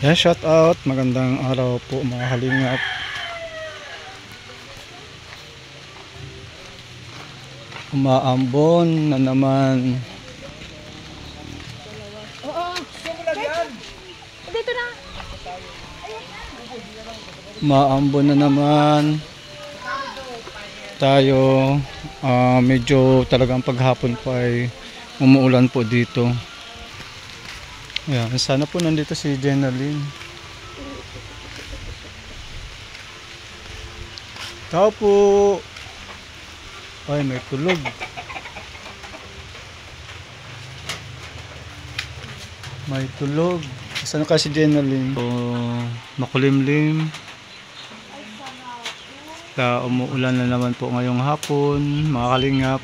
Yan, shout out. Magandang araw po mga halingap. Umaambon na naman. Dito na. Umaambon na naman tayo. Medyo talagang paghapon pa ay umuulan po dito. Ayan, sana po nandito si Jenaline. Tao po. Ay, may tulog. May tulog. Saan ka si Jenaline? Makulimlim. Umuulan na naman po ngayong hapon, mga kalingap.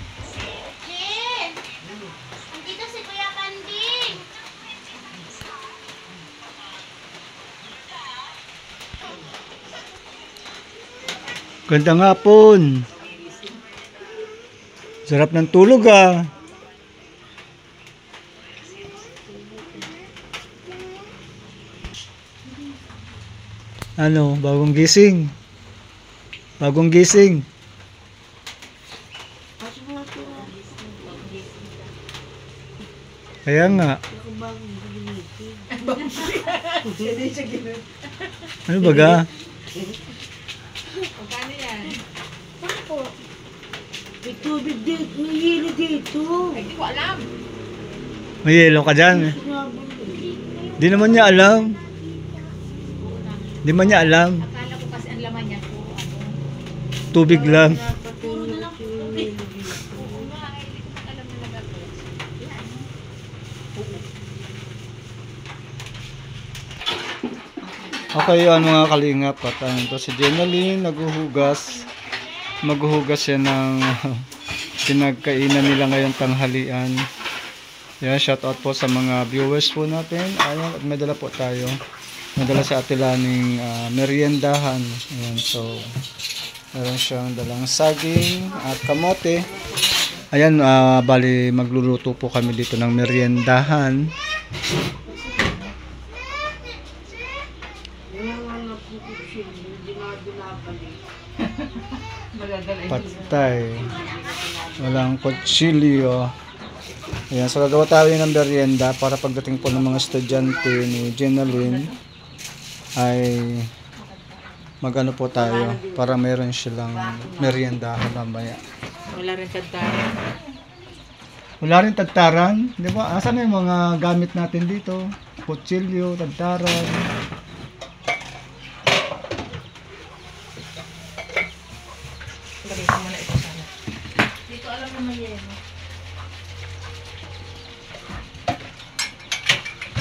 Andito si Kuya Panding. Gandang hapon. Sarap ng tulog ah. Ano, bagong gising. Bagong gising. Kaya nga. Ano baga? Magkano yan? May tubig dito, may hilo dito. Hindi ko alam. May yelo ka dyan. Di naman niya alam. Di man niya alam. Akala ko kasi ang laman niya po. Tubig lang. Okay, yan mga kalingap. At ito si Jenaline, naghuhugas. Maghuhugas siya ng pinagkainan nila ngayong tanghalian. Yan, shout out po sa mga viewers po natin. Ayan, at may dala po tayo. May dala sa atilaning meriendahan. Ayan, so meron siyang dalang saging at kamote. Ayan, bali magluluto po kami dito ng meriendahan. Patay. Walang kutsilyo. Ayan, so gagawa tayo ng merienda para pagdating po ng mga estudyante ni Jenaline ay magano po tayo para meron silang meriendahan mamaya. Wala rin tagtaran. Wala rin tagtaran, di ba? Asan na yung mga gamit natin dito? Kutsilyo, tagtaran. Lagay ko muna ito sana. Dito alam na may yelo.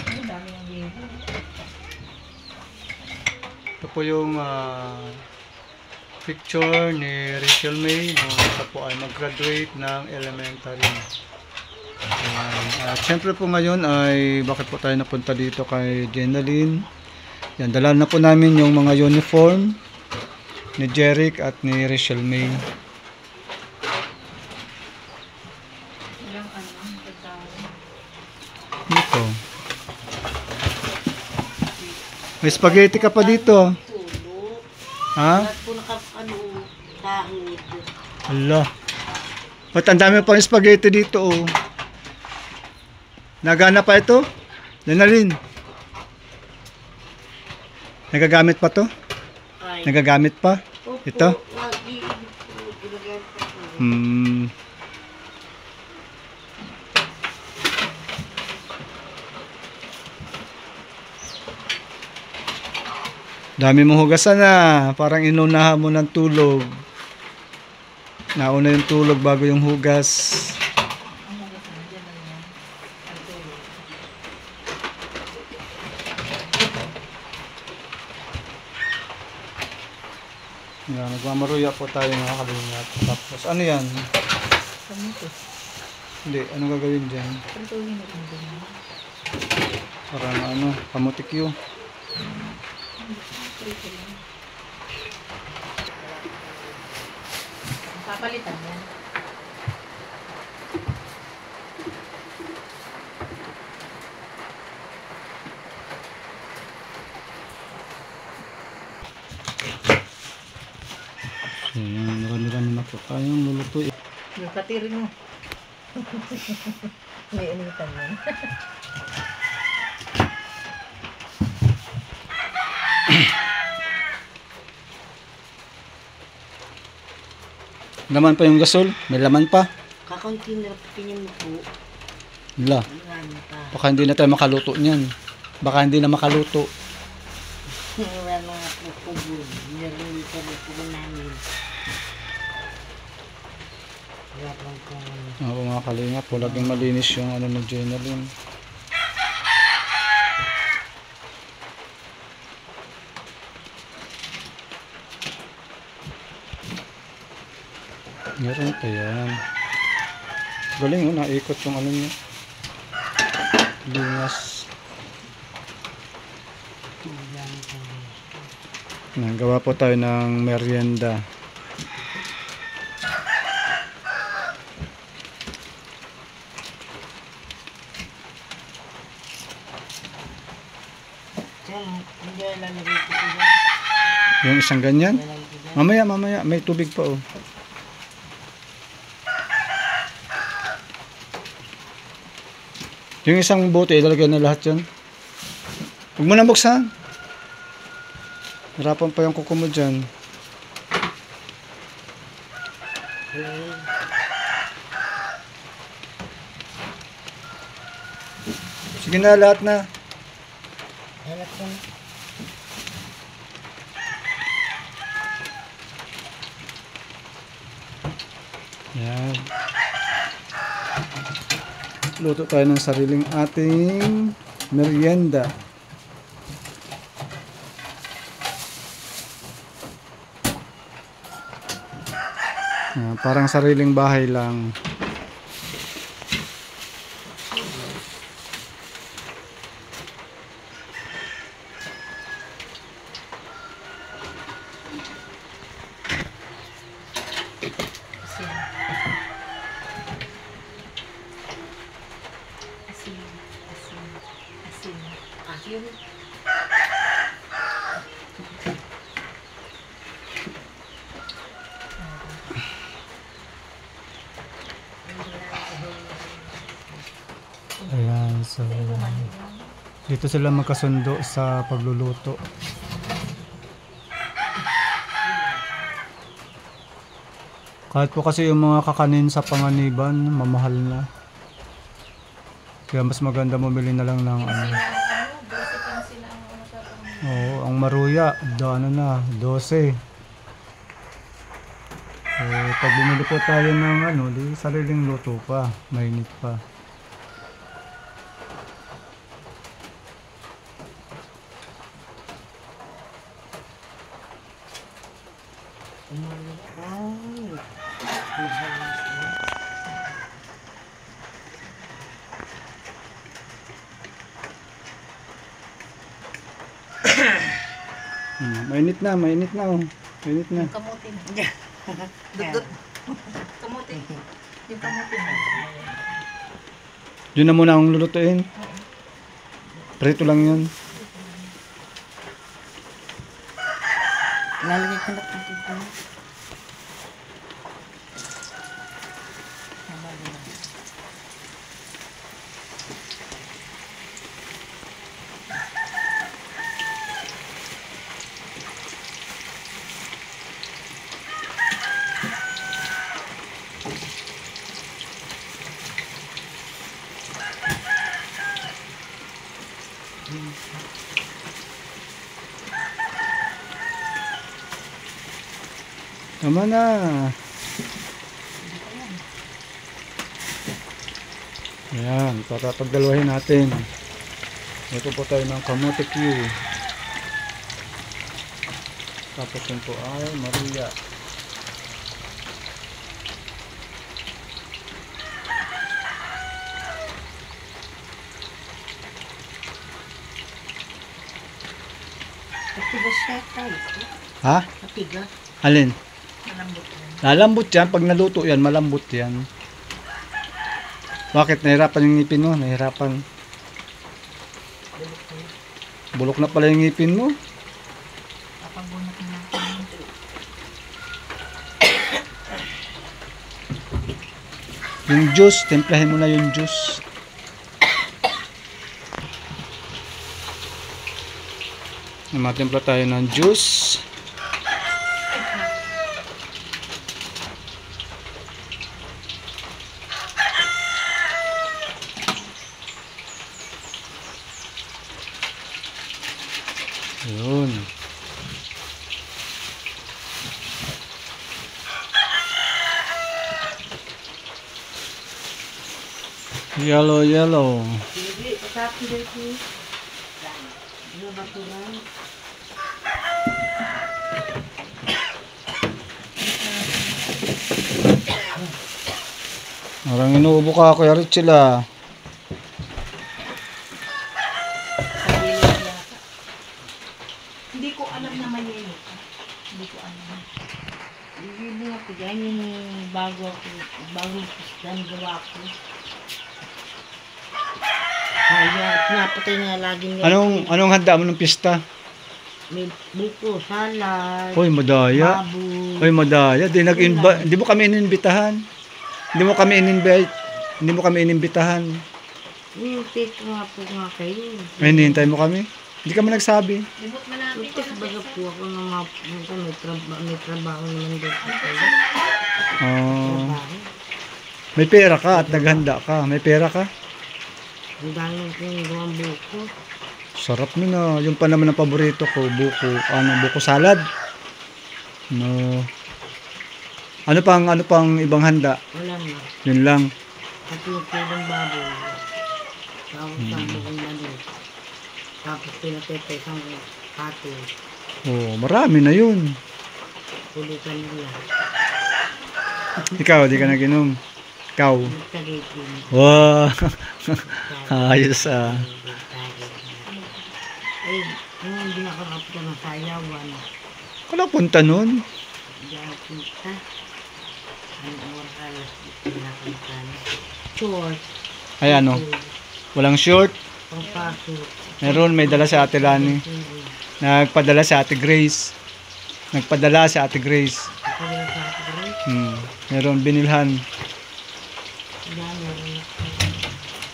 Ang dami ng yelo. Ito po yung picture ni Rachel May nung siya po ay mag-graduate ng elementary. At syempre po ngayon ay bakit po tayo napunta dito kay Jenaline. Yan, dala na po namin yung mga uniform ni Jeric at ni Rachel May. Ilang tagtaran. Dito. May spaghetti ka pa dito. Ha? Lahat po kahit. Allah. Ba't ang dami pa yung spaghetti dito oh. Nagana pa ito? Jenaline. Nagagamit pa to? Ay. Nagagamit pa? Opo, Ito? lagi po, ginagamit ko. Dami mong hugasan na. Parang inunahan mo ng tulog. Nauna yung tulog bago yung hugas. Yan, nagmamaruya po tayo mga kalingap. Tapos ano yan? Kamuto. Hindi, ano gagawin dyan? Printuhin na kung ganyan. Para ano, kamutikyo. Papalitan yan. Ayan, marami-rami na po tayong lulutuin. Yung katirin mo. May initan mo. Laman pa yung gasol, may laman pa. Kakaunti na pinin mo po. Wala, Marami pa. baka hindi na tayo makaluto niyan. Baka hindi na makaluto. Wala mga pupubo. Meron sa pupubo namin. Wala pang kung Oo mga kalingap, laging malinis yung ano ng Jenalyn. Meron pa yan. Galing oh, naikot yung ano niya. Lingas. Nagawa po tayo ng merienda. hindi lalagay ko po dyan. Yung isang ganyan. Lalagay ko dyan. Mamaya, may tubig pa oh. Yung isang bote, ilalagay na lahat yan. Huwag mo na buksan. Harapan pa yung kuko mo dyan. Sige na, lahat na. Alat ko na. Yan. Luto tayo ng sariling ating merienda. Parang sariling bahay lang. Asin. Asin. Asin. Asin. Asin. Ayan, so dito sila magkasundo sa pagluluto. Kahit po kasi yung mga kakanin sa panganiban, mamahal na. Kaya mas maganda bumili na lang ng ano. Oo, ang maruya, ano na, 12. Pag bumili po tayo ng ano, di sariling luto pa, mainit pa. Mainit na oh. Mainit na. Kamuti na. Dut-dut. Kamuti. Yung kamuti na. Yun na muna akong lulutuin. Prito lang yun. Lalagay ko na dito. Tama na. Ayan, papapagdalawahin natin. Ito po tayo ng kamote Q. Tapos yun po ay Maria. Matigas siya tayo. Ha? Matigas. Alin? Malambot yan. Lalambot yan. Pag naluto yan, malambot yan. Bakit? Nahirapan yung ngipin mo? Nahirapan. Bulok na pala yung ngipin mo. Papagunat na natin. Yung juice, templahin mo na yung juice. Matimpla tayo ng juice. Yun. Yellow, yellow. Hindi, pasapi dito. Ano ba ito lang? Parang inuubo ka, Kuya Richel ah. Hindi ko alam na may yelo. Hindi ko alam. Hindi nga po dyan yung bagong pistan gawa ko. Kaya, pinapatay nga lagi nga. Anong handa mo ng pista? May buko, salad, Hoy, madaya. baboy. Hoy, madaya. Di mo kami inimbitahan. Hindi mo kami inimbitahan. Tito nga po nga kayo. Ay, hinihintay mo kami. Hindi ka man nagsabi. Limot man natin. Bukas baga po ako ng mga may trabaho naman doon po kayo. Oh, Trabaho. may pera ka at naghanda ka. May pera ka. Ang dami ko yung gawang buko. Sarap nun ah. Yung pa naman ang paborito ko, buko salad. No. Ano pang ibang handa? Wala na. Yun lang. At yung kilong baboy. Tapos ang buong mali. Tapos pinatete isang pati. Oh, marami na yun. Pulutan nila. Ikaw, di ka naginom. Ikaw. Nagtagipin. Wow. Ayos ah. Ay, hindi ako nakapunta ng sayawan. Wala punta nun. Hindi ako punta. Ang oras, hindi nakapunta. Short. Ay ano, walang short. Pangpasok. Meron, may dala sa Ate Lani. Nagpadala sa Ate Grace. Nagpadala sa Ate Grace. Kapag sa akin, Meron binilhan. yan, meron na.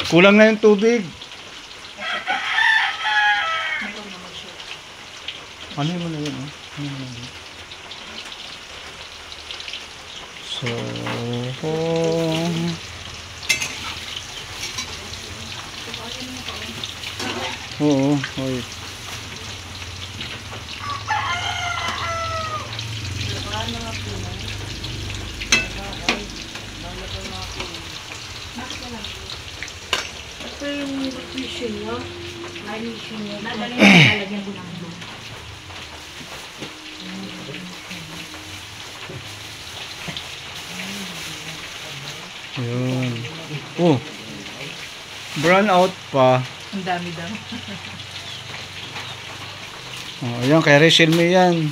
Kulang na yung tubig. Ano mo na yun? Oh? Ano mo na yun? So, oo, wait. Ito yung nutrition nyo. Nutrition nyo. Nadali na lalagyan ko ng blue. Yun. Oh. Brown out pa. Ang dami daw. Oh, ayan, kay Rachel May yan.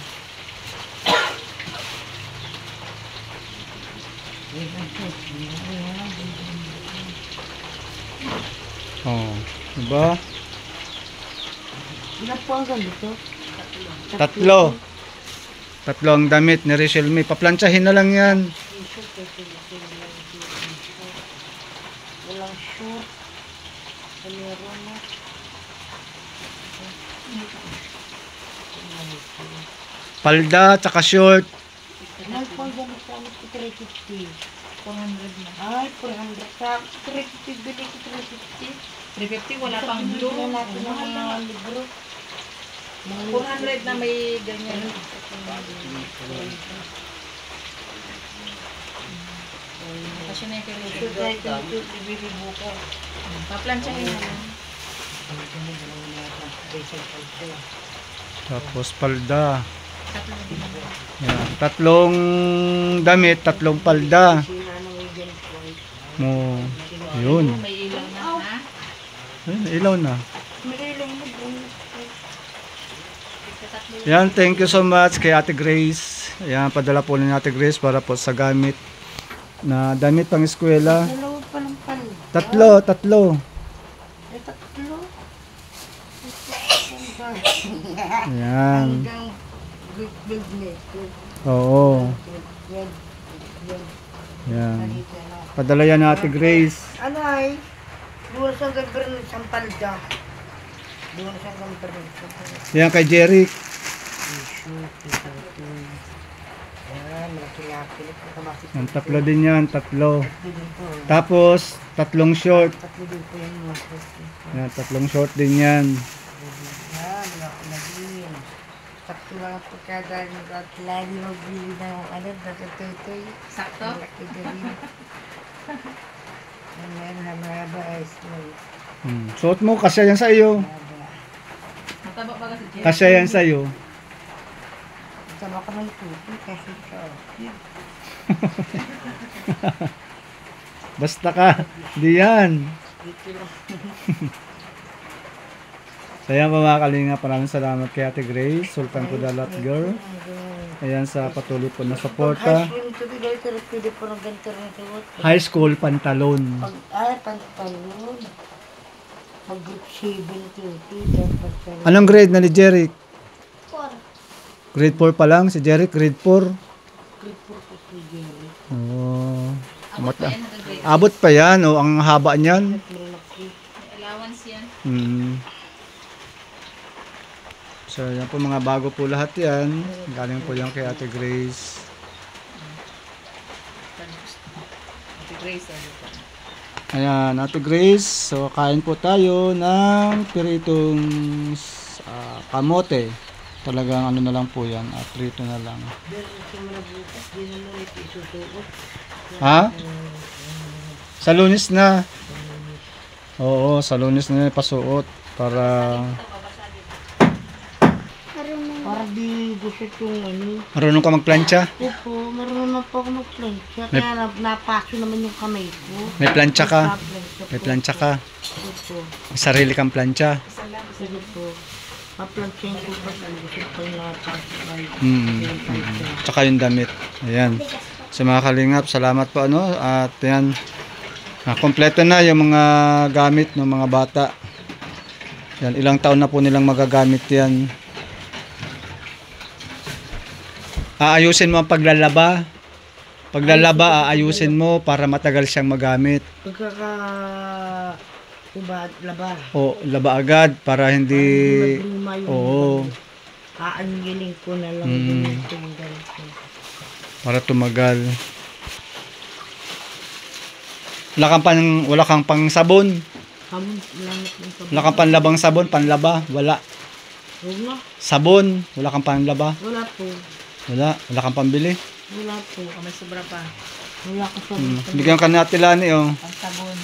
Oh, diba? Ilan po ang ganito? Tatlo ang damit ni Rachel May. Paplantsahin na lang yan. Walang short. Meron na. Palda, tsaka short. Ilan po ang ganito? 350. 400 na. Ay, 400. Sa 350 bili ko 350. 350, wala pang blue. Bili natin ng mga libro. 400 na may ganyan. Kasi na yung So, dahil ito, bibili bukas. paplansyahin na lang. Tapos palda. Tatlo din. Yan. Tatlong damit, tatlong palda. Sila ng weekend po. Mo. Yun. May ilaw na, ha? Ayun, ilaw na. May ilang mo po. Yan, thank you so much kay Ate Grace. Ayan, padala po ni Ate Grace para po sa gamit na damit pang eskwela. Dalawa pa ng pala. Tatlo. Ay, tatlo. Ayan. Hanggang build net. Oo. Yan. Padala yan ni Ate Grace. Ano ay? Buwan sa gabi ng isang palda. Buwan sa gabi ng isang palda. Yan kay Jeric. Yan, malaki-laki. Ang tatlo din yan, tatlo. Tatlo din po. Tapos, tatlong short. Tatlo din po yung mga tatlo. Yan, tatlong short din yan. Yan, malaki-laki. Sakto lang po kada lagi magbili ng ano, nakatutoy. Sakto? Malaki na rin. Yan, haba ay small. Suot mo, kasya yan sa iyo. Haba. Mataba ba kasi Jen? Kasya yan sa iyo. Sama ka ng tubig kasi ito. Basta ka. Di yan. Dito lang. So yan po mga kalinga, maraming salamat kay Ate Grace, Sultan Kudalat Girl. Ayan sa patuloy po na High suporta. school nito bigay pero pwede po ng ganito rin suot. High school pantalon. Pantalon. Pag group 7 to pantalon. Anong grade na ni Jeric? Grade 4 pa lang si Jeric, grade 4. Group 4 po si Jerry. Oh. Abot pa yan hanggang grade. Abot pa yan, oh, ang haba niyan. Malaki. May allowance yan. So yan po mga bago po lahat yan. Galing po yan kay Ate Grace. Ate Grace, ano pa? Ayan, Ate Grace. So kain po tayo ng piritong kamote. Talagang ano na lang po yan, prito na lang. Pero simula bukas, di naman ito isusuot. Ha? Sa Lunes na. Oo, sa Lunes na pasuot para Para di gusto itong ano. marunong ka magplancha. Opo, marunong po ako mag-plancha. Kaya napaso naman yung kamay ko. May plancha ka. Nagpa-plancha May po. plancha ka. Opo. May sarili kang plancha. Sige po. Pa-planchain ko pa sa gusto ko yung napaso. Tsaka yung damit. Ayan. Sa mga kalingap, salamat po ano. At yan. Kompleto na yung mga gamit ng mga bata. Yan, ilang taon na po nilang magagamit yan. Aayusin mo ang paglalaba. Paglalaba, aayusin mo para matagal siyang magamit. Ubad, laba. O, laba agad para hindi... Magluma yung Oo, aangiling ko na lang Mm. yung tunggal ko. para tumagal. Wala kang pang sabon. Hamon, langit yung sabon. Wala kang panlabang sabon, panlaba. Wala. Huwag na. Sabon, wala kang panlaba. Wala po. Wala kang pambili. Wala po. O may sobra pa. Wala ko sabon. Bigyan ka natin Lani, oh. Ang sabon.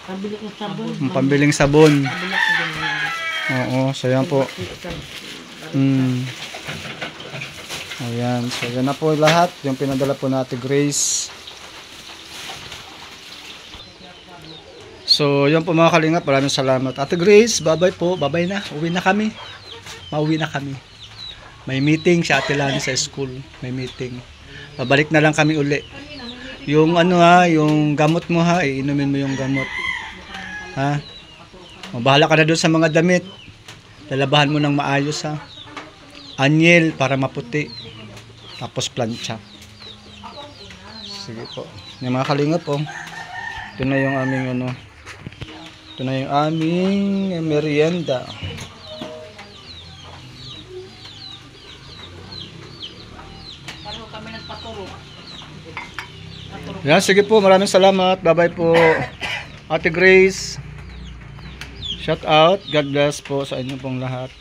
Pabili ko sabon. Ang pambiling sabon. Pabili ko din. Oo, so yan po. Ayan, so yan na po lahat. Yung pinadala po natin Grace. So yan po mga kalingap, maraming salamat. Ate Grace, bye-bye po. Bye-bye na. Uwi na kami. Mauwi na kami. May meeting si Ate Lani sa school. May meeting. Babalik na lang kami uli. Yung ano ha, yung gamot mo ha, iinumin mo yung gamot. Ha? Mabahala ka na doon sa mga damit. Lalabahan mo ng maayos ha. Anyel para maputi. Tapos plancha. Sige po. Yung mga kalingap po. Ito na yung aming ano. Ito na yung aming merienda. Pareho kami nagpaturo. Yan, sige po. Maraming salamat. Bye-bye po. Ate Grace. Shout out. God bless po sa inyo pong lahat.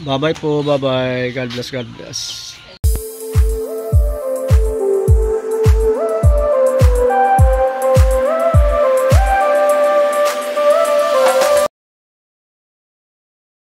Bye-bye po. Bye-bye. God bless. God bless.